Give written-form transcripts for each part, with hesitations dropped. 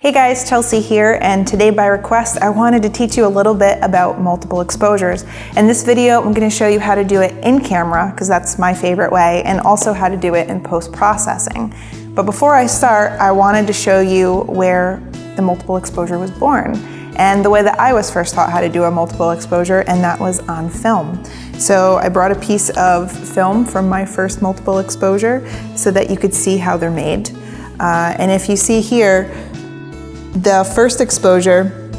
Hey guys, Chelsea here, and today by request I wanted to teach you a little bit about multiple exposures. In this video I'm going to show you how to do it in camera, because that's my favorite way, and also how to do it in post-processing. But before I start, I wanted to show you where the multiple exposure was born, and the way that I was first taught how to do a multiple exposure, and that was on film. So I brought a piece of film from my first multiple exposure so that you could see how they're made. And if you see here, the first exposure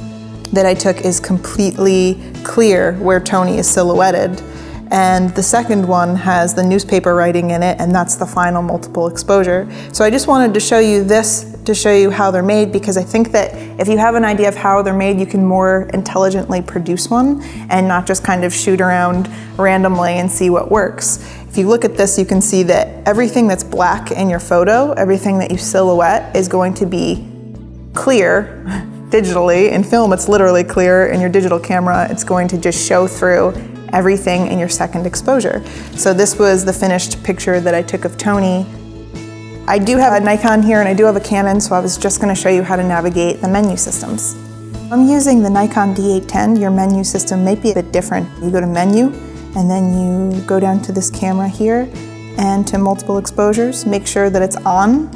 that I took is completely clear where Tony is silhouetted, and the second one has the newspaper writing in it, and that's the final multiple exposure. So I just wanted to show you this to show you how they're made, because I think that if you have an idea of how they're made, you can more intelligently produce one and not just kind of shoot around randomly and see what works. If you look at this, you can see that everything that's black in your photo, everything that you silhouette, is going to be clear digitally. In film, it's literally clear. In your digital camera, it's going to just show through everything in your second exposure. So this was the finished picture that I took of Tony. I do have a Nikon here and I do have a Canon, so I was just going to show you how to navigate the menu systems. I'm using the Nikon D810. Your menu system may be a bit different. You go to menu and then you go down to this camera here and to multiple exposures. Make sure that it's on.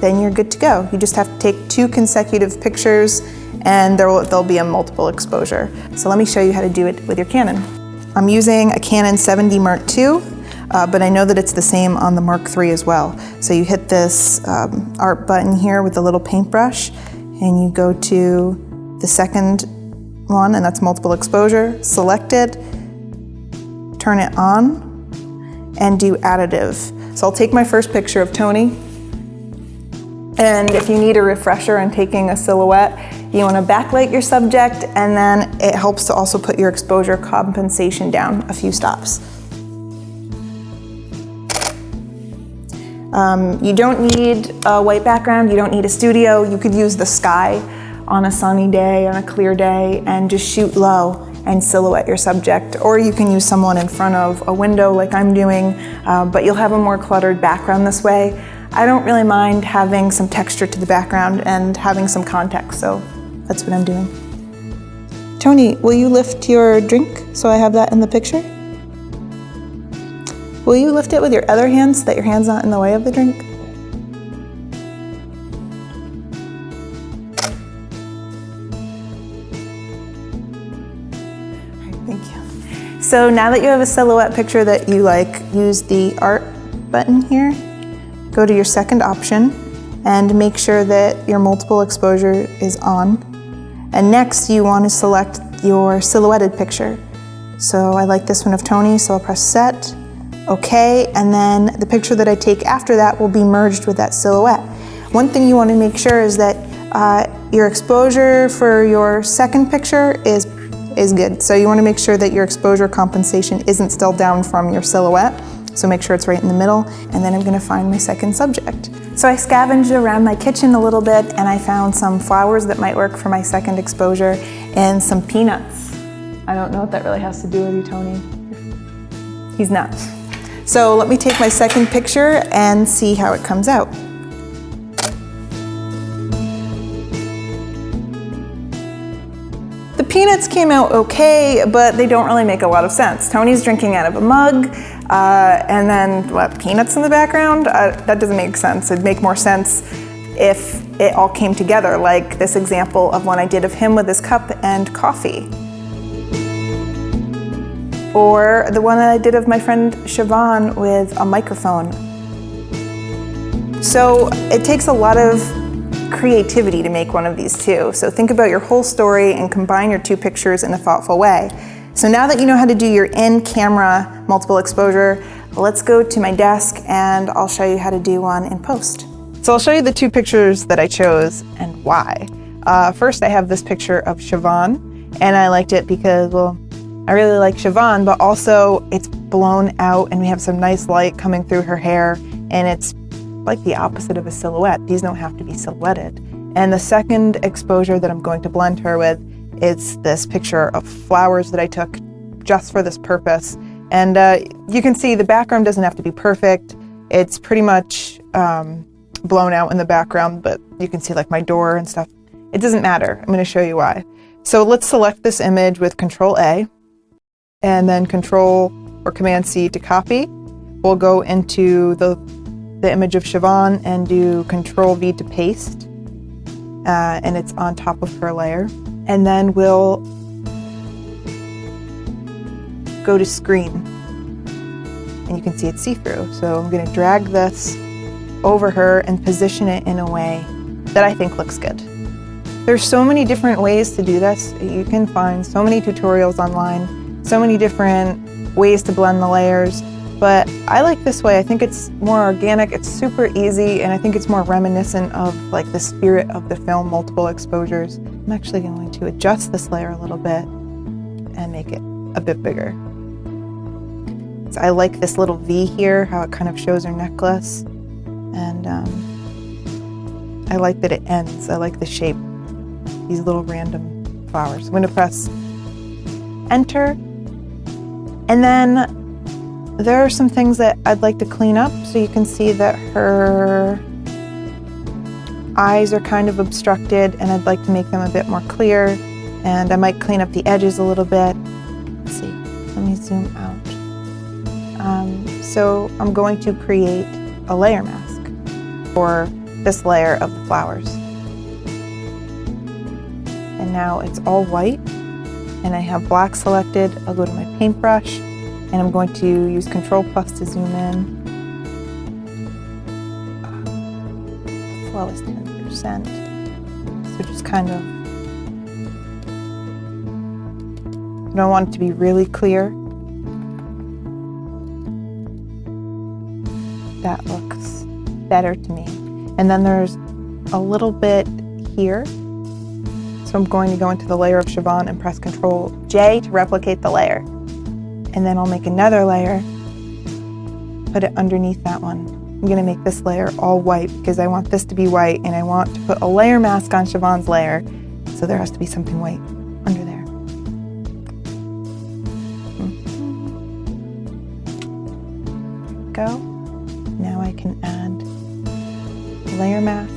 Then you're good to go. You just have to take 2 consecutive pictures and there'll be a multiple exposure. So let me show you how to do it with your Canon. I'm using a Canon 7D Mark II, but I know that it's the same on the Mark III as well. So you hit this art button here with the little paintbrush and you go to the second one, and that's multiple exposure. Select it, turn it on, and do additive. So I'll take my first picture of Tony. And if you need a refresher on taking a silhouette, you want to backlight your subject, and then it helps to also put your exposure compensation down a few stops. You don't need a white background, you don't need a studio. You could use the sky on a sunny day, on a clear day, and just shoot low and silhouette your subject. Or you can use someone in front of a window like I'm doing, but you'll have a more cluttered background this way. I don't really mind having some texture to the background and having some context, so that's what I'm doing. Tony, will you lift your drink so I have that in the picture? Will you lift it with your other hand so that your hand's not in the way of the drink? All right, thank you. So now that you have a silhouette picture that you like, use the art button here. Go to your second option and make sure that your multiple exposure is on. And next you want to select your silhouetted picture. So I like this one of Tony, so I'll press set, okay, and then the picture that I take after that will be merged with that silhouette. One thing you want to make sure is that your exposure for your second picture is good. So you want to make sure that your exposure compensation isn't still down from your silhouette. So make sure it's right in the middle, and then I'm gonna find my second subject. So I scavenged around my kitchen a little bit and I found some flowers that might work for my second exposure and some peanuts. I don't know what that really has to do with you, Tony. He's nuts. So let me take my second picture and see how it comes out. The peanuts came out okay, but they don't really make a lot of sense. Tony's drinking out of a mug, and then what, peanuts in the background? That doesn't make sense. It'd make more sense if it all came together, like this example of one I did of him with his cup and coffee. Or the one that I did of my friend Siobhan with a microphone. So it takes a lot of creativity to make one of these too. So think about your whole story and combine your 2 pictures in a thoughtful way. So now that you know how to do your in-camera multiple exposure, let's go to my desk and I'll show you how to do one in post. So I'll show you the 2 pictures that I chose and why. First, I have this picture of Siobhan, and I liked it because, well, I really like Siobhan, but also it's blown out and we have some nice light coming through her hair, and it's like the opposite of a silhouette. These don't have to be silhouetted. And the second exposure that I'm going to blend her with is this picture of flowers that I took just for this purpose. And you can see the background doesn't have to be perfect. It's pretty much blown out in the background, but you can see like my door and stuff. It doesn't matter. I'm going to show you why. So let's select this image with Control A and then Control or Command C to copy. We'll go into the image of Siobhan and do Control V to paste. And it's on top of her layer. And then we'll go to screen. And you can see it's see-through. So I'm going to drag this over her and position it in a way that I think looks good. There's so many different ways to do this. You can find so many tutorials online, so many different ways to blend the layers, but I like this way. I think it's more organic, it's super easy, and I think it's more reminiscent of like the spirit of the film, Multiple Exposures. I'm actually going to adjust this layer a little bit and make it a bit bigger. So I like this little V here, how it kind of shows her necklace, and I like that it ends. I like the shape. These little random flowers. I'm going to press Enter, and then there are some things that I'd like to clean up. So you can see that her eyes are kind of obstructed, and I'd like to make them a bit more clear, and I might clean up the edges a little bit. Let's see, let me zoom out. So I'm going to create a layer mask for this layer of the flowers. And now it's all white, and I have black selected. I'll go to my paintbrush, and I'm going to use Control+ to zoom in. The flow is 10%, so just kind of, I don't want it to be really clear. That looks better to me. And then there's a little bit here. So I'm going to go into the layer of Siobhan and press Control J to replicate the layer. And then I'll make another layer, put it underneath that one. I'm going to make this layer all white because I want this to be white, and I want to put a layer mask on Siobhan's layer, so there has to be something white under there. Go. Now I can add layer mask.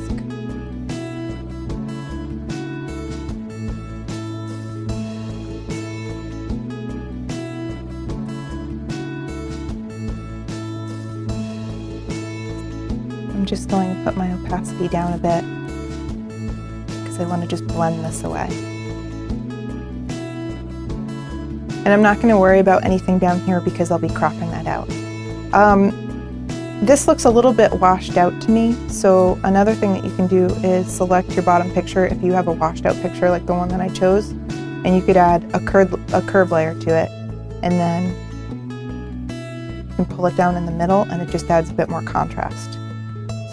I'm just going to put my opacity down a bit because I want to just blend this away. And I'm not going to worry about anything down here because I'll be cropping that out. This looks a little bit washed out to me, so another thing that you can do is select your bottom picture if you have a washed out picture like the one that I chose, and you could add a curve layer to it, and then you can pull it down in the middle, and it just adds a bit more contrast.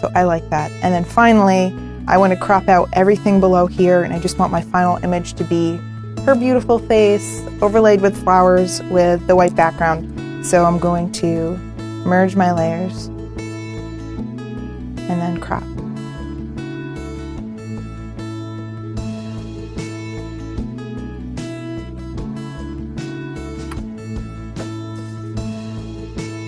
So I like that. And then finally, I want to crop out everything below here, and I just want my final image to be her beautiful face overlaid with flowers with the white background. So I'm going to merge my layers and then crop.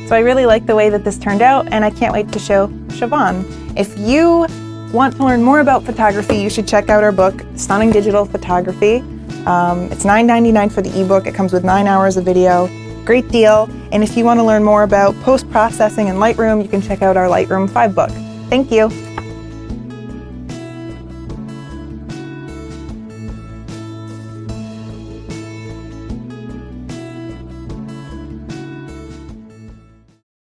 So I really like the way that this turned out, and I can't wait to show Siobhan. If you want to learn more about photography, you should check out our book, Stunning Digital Photography. It's $9.99 for the ebook. It comes with 9 hours of video. Great deal. And if you want to learn more about post-processing in Lightroom, you can check out our Lightroom 5 book. Thank you.